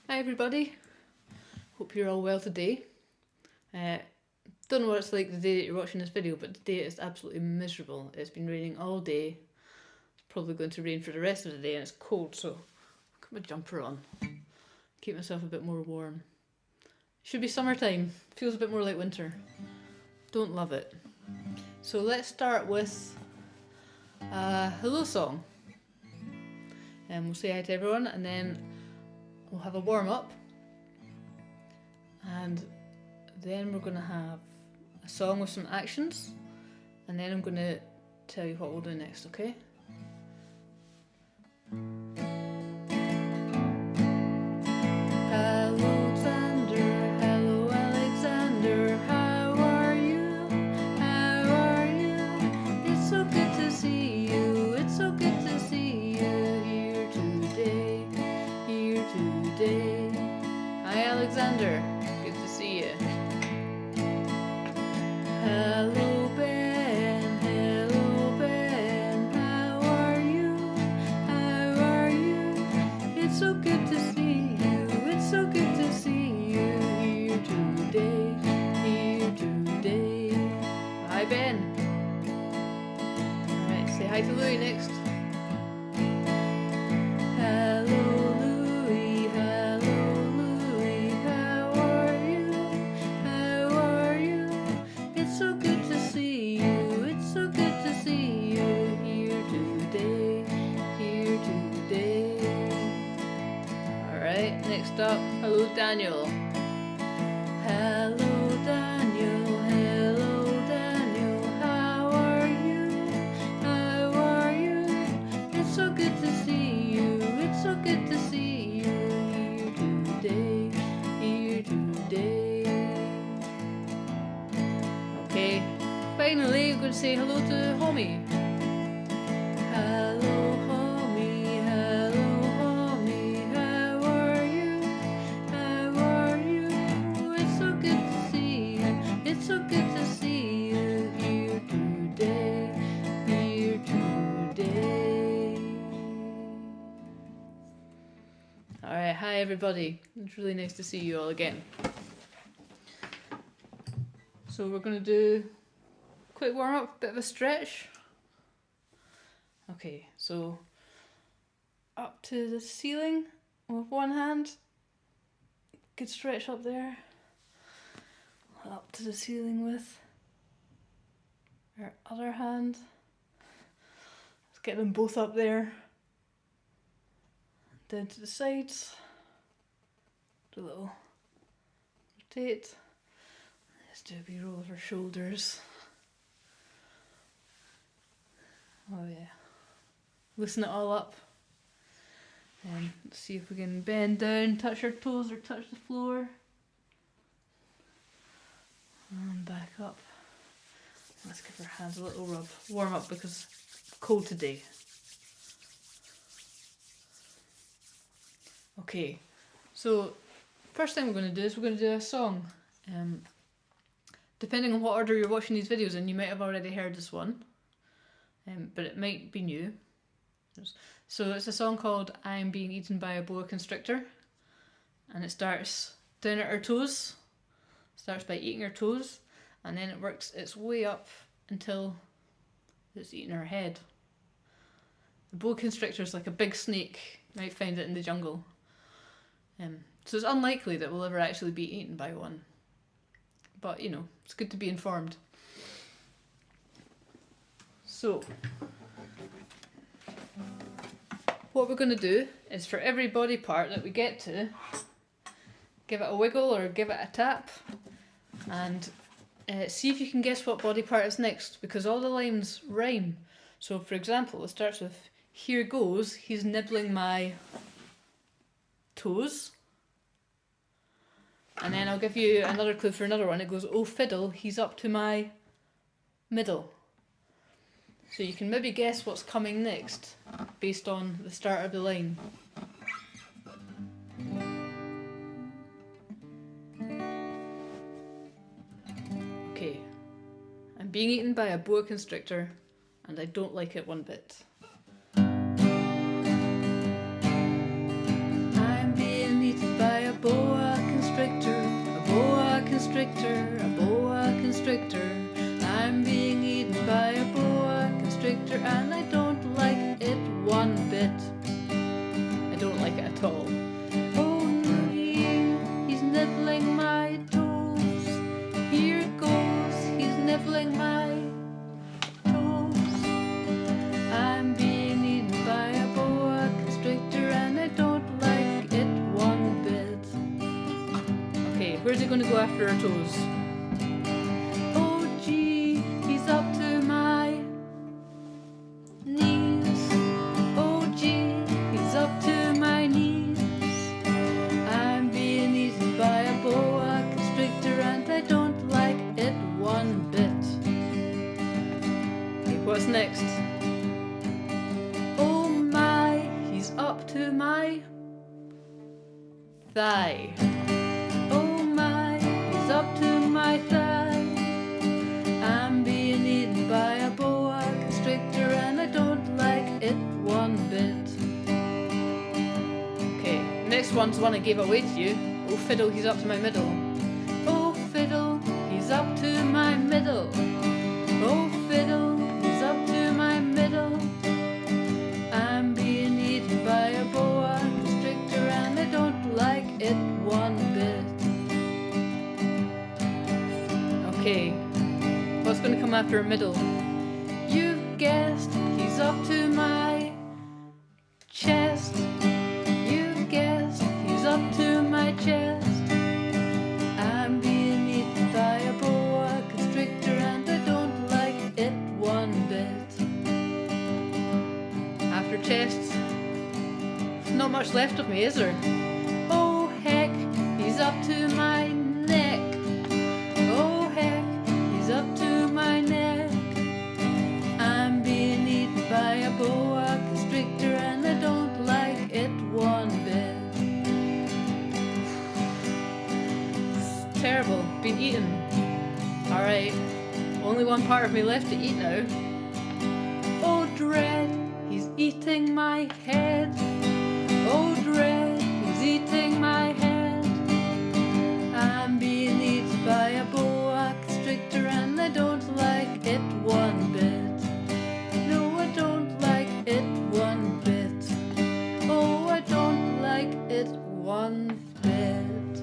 Hi everybody, hope you're all well today. Don't know what it's like the day that you're watching this video, but today is absolutely miserable. It's been raining all day. It's probably going to rain for the rest of the day and it's cold, so I'll put my jumper on. Keep myself a bit more warm. Should be summertime, feels a bit more like winter. Don't love it. So let's start with a hello song. And we'll say hi to everyone and then we'll have a warm up. And then we're going to have a song with some actions. And then I'm going to tell you what we'll do next, okay? Hello Xander, hello Alexander, how are you? How are you? It's so good to see you, it's so good to see you here today, here today. Hi Alexander, good to see you. Hello Ben, how are you? How are you? It's so good to see you, it's so good to see you here today, here today. Hi Ben. Alright, say hi to Louie next. Hello Louie, how are you? How are you? It's so good to see you, it's so good to see you here today, here today. Alright, next up, hello Daniel. Hello Daniel, how are you? How are you? It's so good to see you, it's so good to see you here today, here today. Okay, finally I'm going to say hello to Homie. Hello Homie, how are you? How are you? It's so good to see you, it's so good to see you here today, here today. Alright, hi everybody. It's really nice to see you all again. So we're going to do a quick warm up, bit of a stretch. Okay, so up to the ceiling with one hand. Good stretch up there. Up to the ceiling with our other hand. Let's get them both up there. Down to the sides. Do a little rotate. Let's do a wee roll of our shoulders. Oh yeah. Loosen it all up. And let's see if we can bend down, touch our toes or touch the floor. And back up. Let's give our hands a little rub. Warm up because it's cold today. Okay, so first thing we're going to do is we're going to do a song. Depending on what order you're watching these videos in, you might have already heard this one, but it might be new. So it's a song called I'm Being Eaten by a Boa Constrictor, and it starts down at our toes, starts by eating our toes, and then it works its way up until it's eating our head. The boa constrictor is like a big snake, you might find it in the jungle. So it's unlikely that we'll ever actually be eaten by one. But, you know, it's good to be informed. So, what we're going to do is for every body part that we get to, give it a wiggle or give it a tap, and see if you can guess what body part is next, because all the lines rhyme. So, for example, it starts with, here goes, he's nibbling my toes. And then I'll give you another clue for another one. It goes, oh fiddle, he's up to my middle. So you can maybe guess what's coming next based on the start of the line. Okay. I'm being eaten by a boa constrictor and I don't like it one bit. I'm being eaten by constrictor, a boa constrictor. I'm being eaten by a boa constrictor and I don't like it one bit. I don't like it at all. Oh Rudy, he's nibbling my toes. Here goes, he's nibbling my toes. I'm being eaten by a boa constrictor and I don't like it one bit. Okay, where's he going to go after our toes? Oh gee, he's up to my knees. Oh gee, he's up to my knees. I'm being eaten by a boa constrictor and I don't like it one bit. Okay, what's next? Oh my, he's up to my thigh. Oh my, he's up to my thigh. I'm being eaten by a boa constrictor and I don't like it one bit. Okay, next one's one I gave away to you. Oh fiddle, he's up to my middle. Oh fiddle, he's up to my middle. Oh fiddle, he's up to my middle. I'm being eaten by a boa constrictor and I don't like it one bit. Okay, what's going to come after a middle? You've guessed, he's up to my chest. You've guessed, he's up to my chest. I'm being eaten by a boa constrictor and I don't like it one bit. After chests, there's not much left of me, is there? Oh heck, he's up to my neck. Oh heck, he's up to my neck. I'm being eaten by a boa constrictor and I don't like it one bit. It's terrible, been eaten. Alright, only one part of me left to eat now. Oh dread, he's eating my head. Oh dread, he's eating my head. I'm being eaten by a boa constrictor and I don't like it one bit. No, I don't like it one bit. Oh, I don't like it one bit.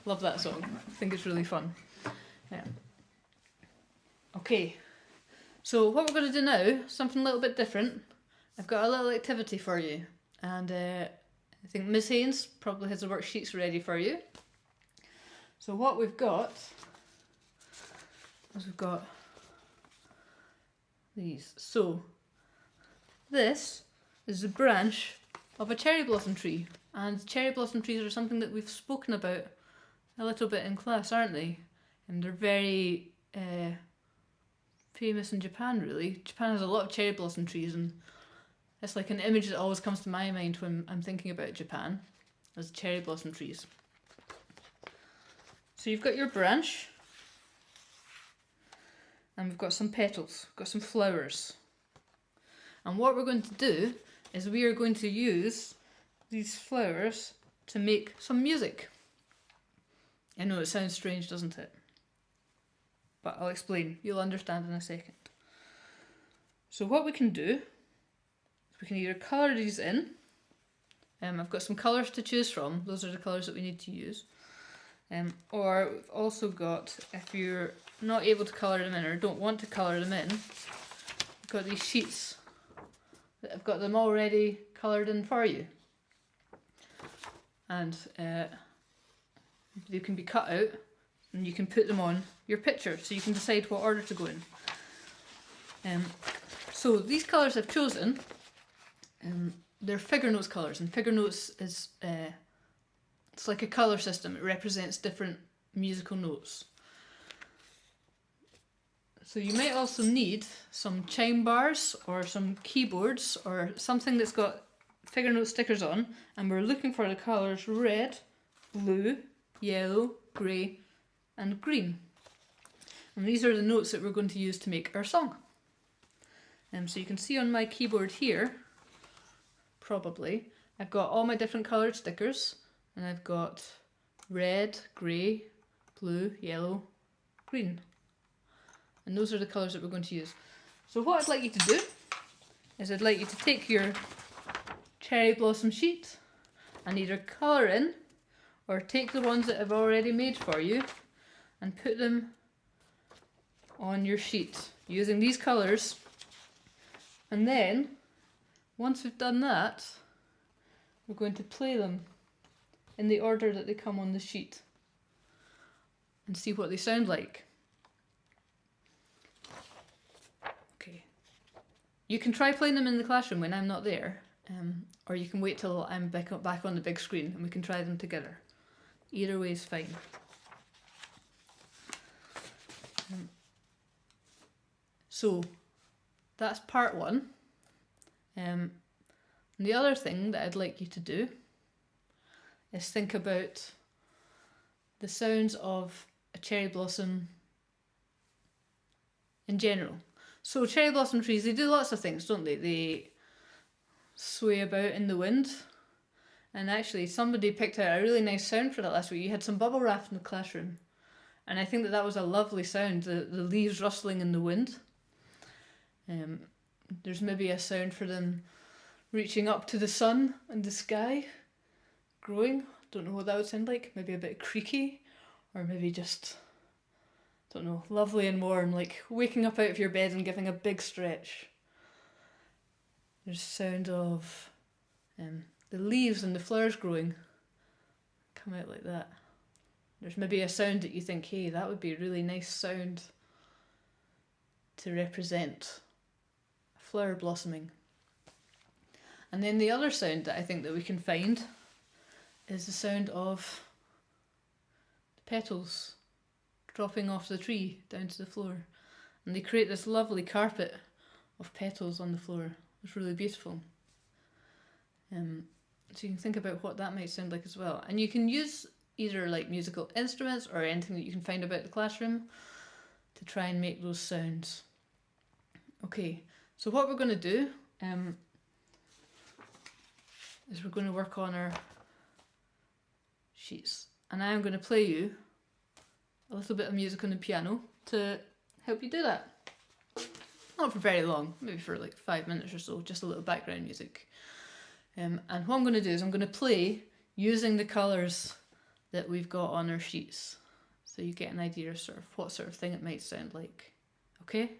Love that song. I think it's really fun. Yeah. Okay, so what we're going to do now, something a little bit different. I've got a little activity for you, and I think Miss Haines probably has the worksheets ready for you. So what we've got is we've got these. So this is the branch of a cherry blossom tree, and cherry blossom trees are something that we've spoken about a little bit in class, aren't they? And they're very famous in Japan, really. Japan has a lot of cherry blossom trees, and it's like an image that always comes to my mind when I'm thinking about Japan, as cherry blossom trees. So you've got your branch, and we've got some petals, we've got some flowers. And what we're going to do is we are going to use these flowers to make some music. I know it sounds strange, doesn't it? But I'll explain. You'll understand in a second. So what we can do is we can either colour these in. I've got some colours to choose from. Those are the colours that we need to use. Or we've also got, if you're not able to colour them in or don't want to colour them in, we've got these sheets that have got them already coloured in for you. And they can be cut out and you can put them on your picture so you can decide what order to go in. So these colours I've chosen, they're figure notes colours, and figure notes is it's like a colour system. It represents different musical notes. So you might also need some chime bars or some keyboards or something that's got figure note stickers on, and we're looking for the colours red, blue, yellow, grey and green. And these are the notes that we're going to use to make our song. So you can see on my keyboard here, probably, I've got all my different coloured stickers, and I've got red, grey, blue, yellow, green. And those are the colours that we're going to use. So what I'd like you to do is I'd like you to take your cherry blossom sheet and either colour in or take the ones that I've already made for you and put them on your sheet using these colours. And then once we've done that, we're going to play them in the order that they come on the sheet and see what they sound like. Okay. You can try playing them in the classroom when I'm not there, or you can wait till I'm back on the big screen and we can try them together. Either way is fine. So that's part one. And the other thing that I'd like you to do is think about the sounds of a cherry blossom in general. So cherry blossom trees, they do lots of things, don't they? They sway about in the wind. And actually somebody picked out a really nice sound for that last week. You had some bubble wrap in the classroom. And I think that was a lovely sound, the leaves rustling in the wind. There's maybe a sound for them reaching up to the sun and the sky, growing. Don't know what that would sound like. Maybe a bit creaky, or maybe just, don't know, lovely and warm, like waking up out of your bed and giving a big stretch. There's sound of the leaves and the flowers growing, come out like that. There's maybe a sound that you think, hey, that would be a really nice sound to represent a flower blossoming. And then the other sound that I think that we can find is the sound of the petals dropping off the tree down to the floor. And they create this lovely carpet of petals on the floor. It's really beautiful. So you can think about what that might sound like as well. And you can use either like musical instruments or anything that you can find about the classroom to try and make those sounds. Okay, so what we're going to do is we're going to work on our sheets. And I'm going to play you a little bit of music on the piano to help you do that. Not for very long, maybe for like 5 minutes or so, just a little background music. And what I'm going to do is I'm going to play using the colours that we've got on our sheets, so you get an idea of sort of what sort of thing it might sound like. Okay?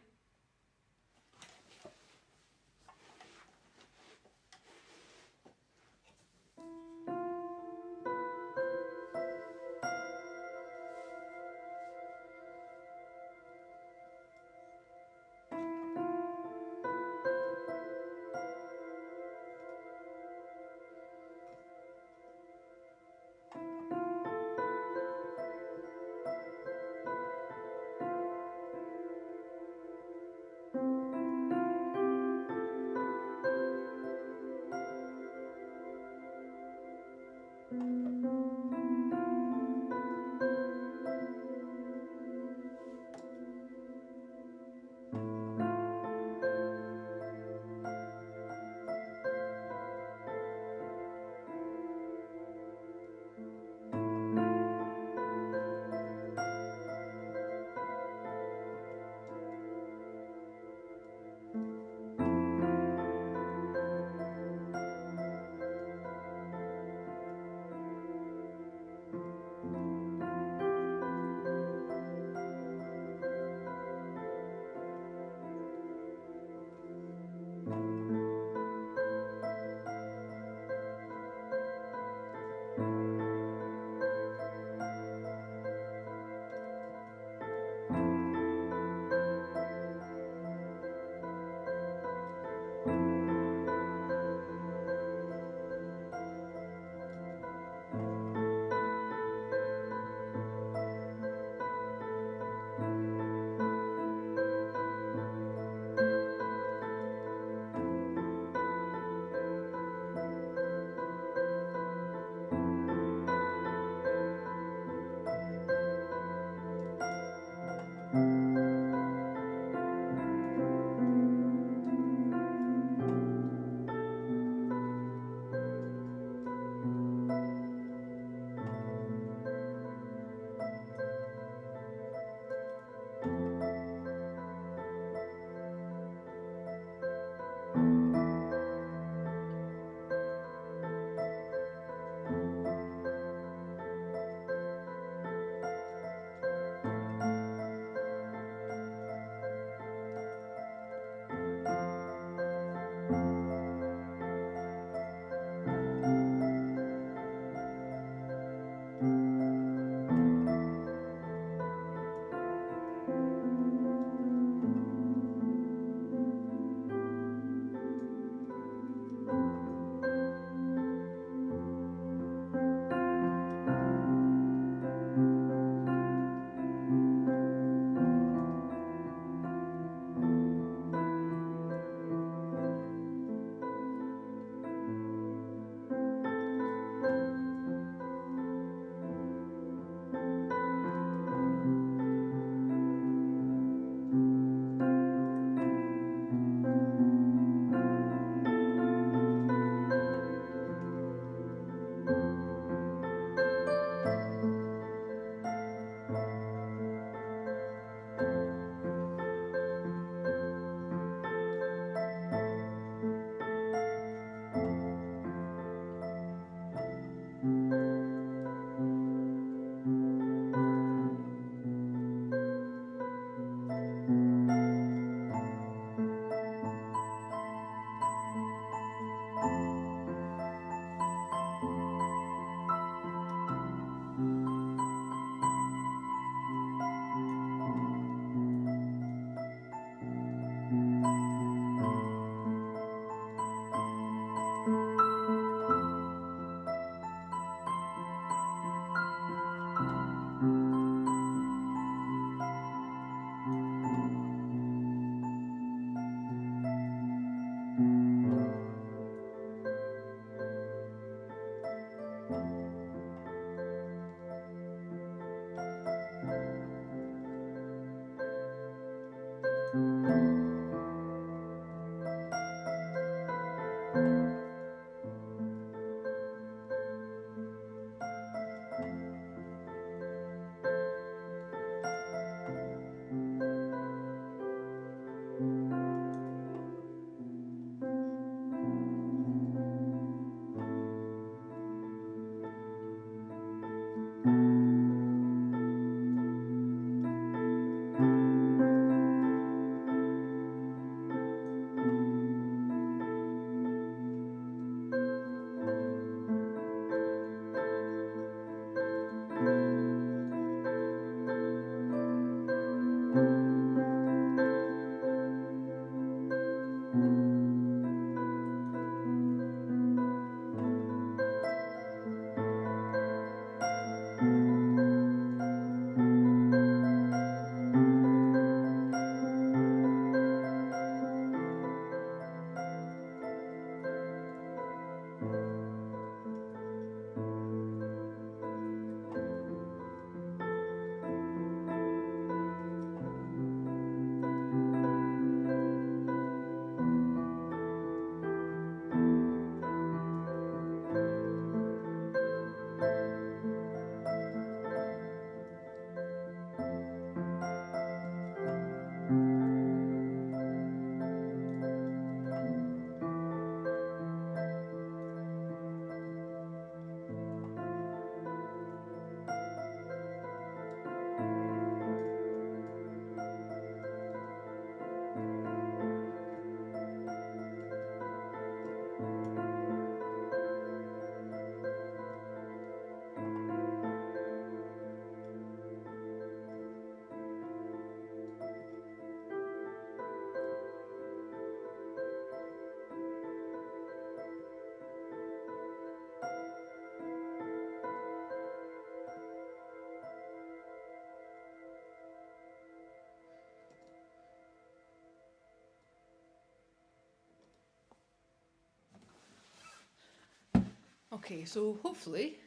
Okay, so hopefully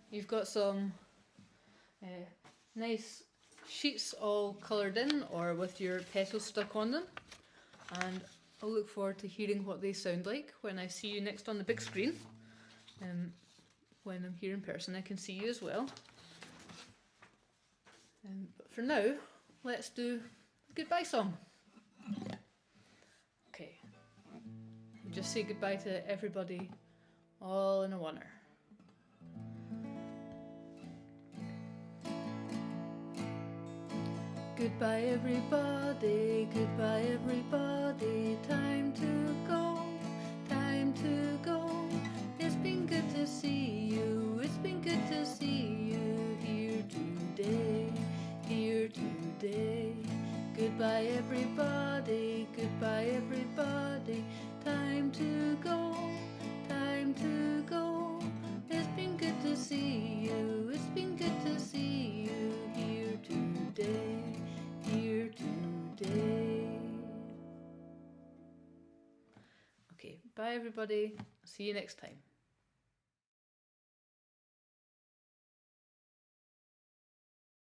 you've got some nice sheets all coloured in or with your petals stuck on them, and I'll look forward to hearing what they sound like when I see you next on the big screen. When I'm here in person I can see you as well. But for now, let's do a goodbye song. Okay, just say goodbye to everybody all in a oneer. Goodbye everybody, goodbye everybody, time to go, time to go. It's been good to see you, it's been good to see you here today, here today. Goodbye everybody, goodbye everybody, time to go, time to go. It's been good to see you, it's been good to see you here today, here today. Okay, bye everybody, see you next time.